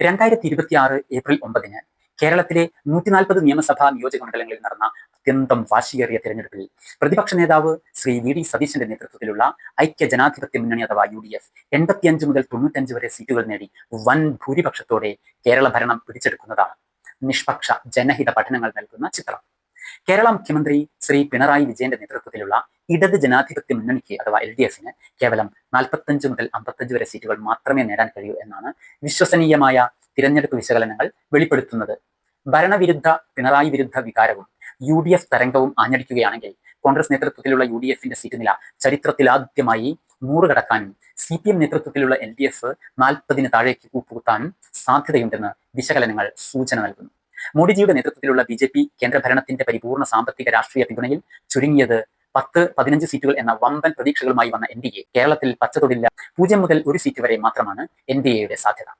2026 April 9-ന് കേരളത്തിലെ 140 നിയമസഭാ നിയോജകമണ്ഡലങ്ങളിൽ നടന്ന അത്യന്തം വാശിയേറിയ തെരഞ്ഞെടുപ്പിൽ പ്രതിപക്ഷ നേതാവ് ശ്രീ വി.ഡി. സതീശന്റെ നേതൃത്വത്തിലുള്ള ഐക്യ ജനാധിപത്യ മുന്നണി അഥവാ UDF 85 മുതൽ 95 വരെ സീറ്റുകൾ നേടി വൻ ഭൂരിപക്ഷത്തോടെ കേരള ഭരണം പിടിച്ചെടുക്കുന്നതാണ് നിഷ്പക്ഷ ജനഹിത പഠനങ്ങൾ നൽകുന്ന ചിത്രം. കേരള മുഖ്യമന്ത്രി ശ്രീ പിണറായി വിജയന്റെ നേതൃത്വത്തിലുള്ള ഇടത് ജനാധിപത്യ മുന്നണിക്ക് അഥവാ LDF-ന് കേവലം 45 മുതൽ 55 വരെ സീറ്റുകൾ മാത്രമേ നേടാൻ കഴിയൂ എന്നാണ് വിശ്വസനീയമായ തിരഞ്ഞെടുപ്പ് വിശകലനങ്ങൾ വെളിപ്പെടുത്തുന്നത്. ഭരണവിരുദ്ധ പിണറായി വിരുദ്ധ വികാരവും UDF തരംഗവും ആഞ്ഞടിക്കുകയാണെങ്കിൽ കോൺഗ്രസ് നേതൃത്വത്തിലുള്ള UDF-ന്റെ സീറ്റ് നില ചരിത്രത്തിലാദ്യമായി 100 കടക്കാനും CPM നേതൃത്വത്തിലുള്ള LDF 40-ന് താഴേക്ക് കൂപ്പുകുത്താനും സാധ്യതയുണ്ടെന്ന് വിശകലനങ്ങൾ സൂചന നൽകുന്നു. മോഡിജിയുടെ നേതൃത്വത്തിലുള്ള BJP കേന്ദ്രഭരണത്തിന്റെ പരിപൂർണ്ണ സാമ്പത്തിക രാഷ്ട്രീയ പിന്തുണയിൽ ചുരുങ്ങിയത് 10-15 സീറ്റുകൾ എന്ന വമ്പൻ പ്രതീക്ഷകളുമായി വന്ന NDA കേരളത്തിൽ പച്ചതൊടില്ല. 0 മുതൽ 1 സീറ്റ് വരെ മാത്രമാണ് NDAയുടെ സാധ്യത.